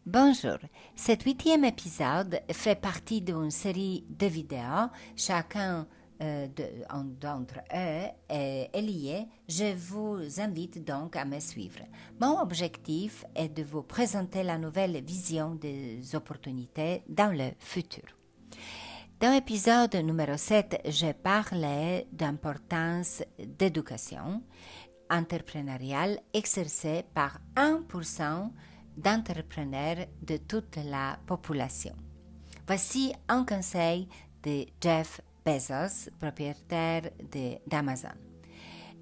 Bonjour, cet 8e épisode fait partie d'une série de vidéos. Chacun d'entre eux est lié. Je vous invite donc à me suivre. Mon objectif est de vous présenter la nouvelle vision des opportunités dans le futur. Dans l'épisode numéro 7, j'ai parlé d'importance d'éducation entrepreneuriale exercée par 1% d'entrepreneurs de toute la population. Voici un conseil de Jeff Bezos, propriétaire d'Amazon.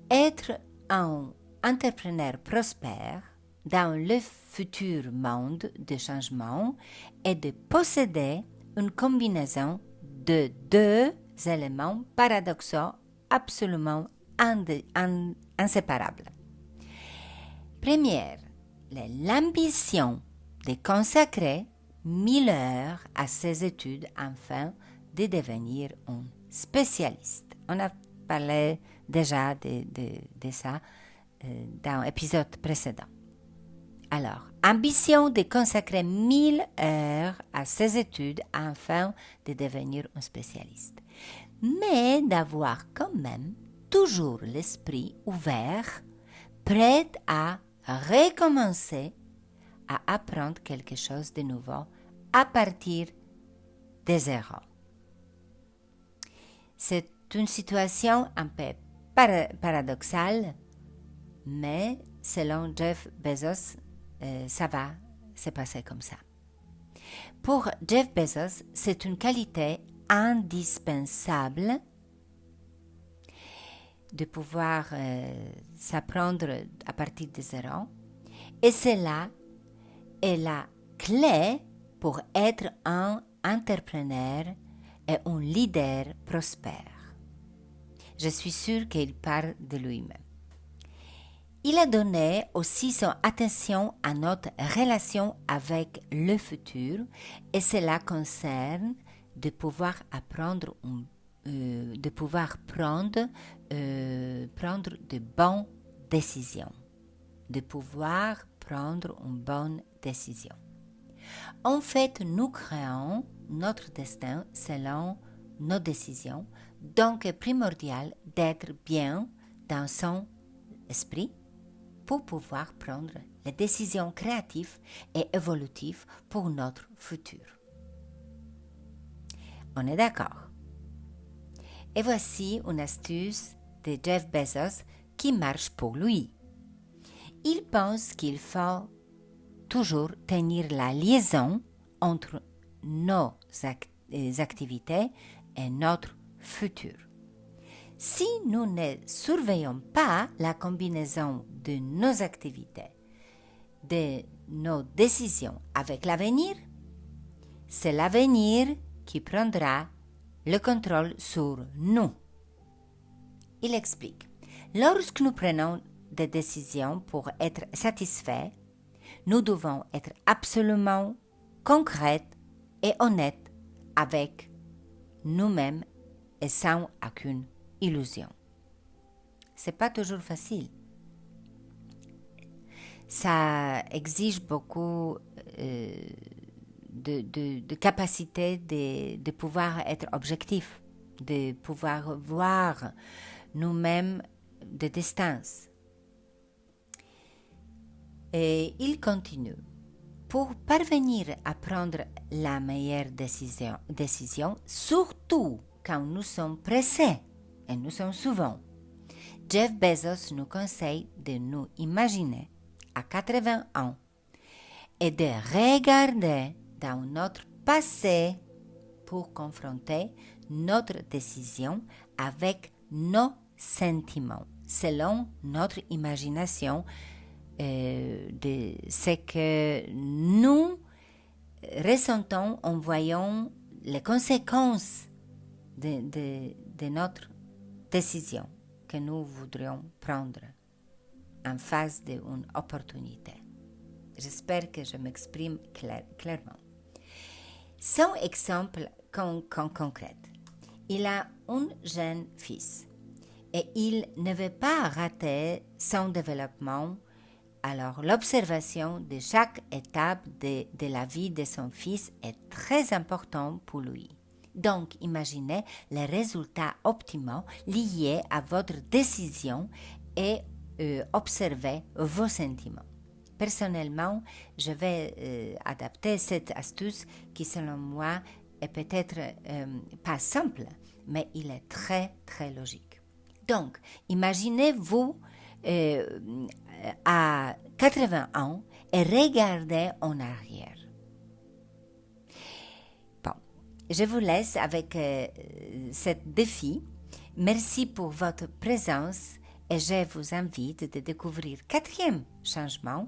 Être un entrepreneur prospère dans le futur monde de changement est de posséder une combinaison de deux éléments paradoxaux absolument inséparables. Première, l'ambition de consacrer 1000 heures à ses études afin de devenir un spécialiste. On a parlé déjà de ça dans l'épisode précédent. Alors, ambition de consacrer 1000 heures à ses études afin de devenir un spécialiste, mais d'avoir quand même toujours l'esprit ouvert, prêt à recommencer à apprendre quelque chose de nouveau à partir de zéro. C'est une situation un peu paradoxale, mais selon Jeff Bezos, ça va se passer comme ça. Pour Jeff Bezos, c'est une qualité indispensable de pouvoir s'apprendre à partir de zéro. Et cela est la clé pour être un entrepreneur et un leader prospère. Je suis sûre qu'il parle de lui-même. Il a donné aussi son attention à notre relation avec le futur et cela concerne de pouvoir apprendre de pouvoir prendre de bonnes décisions. De pouvoir prendre une bonne décision. En fait, nous créons notre destin selon nos décisions, donc est primordial d'être bien dans son esprit pour pouvoir prendre les décisions créatives et évolutives pour notre futur. On est d'accord? Et voici une astuce de Jeff Bezos qui marche pour lui. Il pense qu'il faut toujours tenir la liaison entre nos activités et notre futur. Si nous ne surveillons pas la combinaison de nos activités, de nos décisions avec l'avenir, c'est l'avenir qui prendra le contrôle sur nous. Il explique. Lorsque nous prenons des décisions pour être satisfaits, nous devons être absolument concrètes et honnêtes avec nous-mêmes et sans aucune illusion. C'est pas toujours facile. Ça exige beaucoup de capacité de pouvoir être objectif, de pouvoir voir nous-mêmes de distance. Et il continue. Pour parvenir à prendre la meilleure décision, surtout quand nous sommes pressés, et nous sommes souvent, Jeff Bezos nous conseille de nous imaginer à 80 ans et de regarder dans notre passé pour confronter notre décision avec nos sentiments, selon notre imagination de ce que nous ressentons en voyant les conséquences de notre décision que nous voudrions prendre en face d'une opportunité. J'espère que je m'exprime clairement. Son exemple concret. Il a un jeune fils et il ne veut pas rater son développement Alors, l'observation de chaque étape de la vie de son fils est très importante pour lui. Donc, imaginez les résultats optimaux liés à votre décision et observez vos sentiments. Personnellement, je vais adapter cette astuce qui, selon moi, est peut-être pas simple, mais il est très, très logique. Donc, imaginez-vous à 80 ans et regardez en arrière. Bon, je vous laisse avec ce défi. Merci pour votre présence et je vous invite de découvrir le 4e changement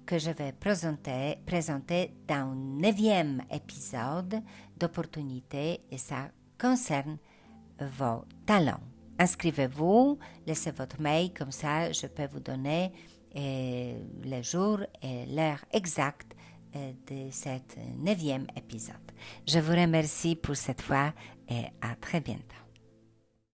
que je vais présenter dans le 9e épisode d'opportunité et ça concerne vos talents. Inscrivez-vous, laissez votre mail, comme ça je peux vous donner le jour et l'heure exacte de cet 9e épisode. Je vous remercie pour cette fois et à très bientôt.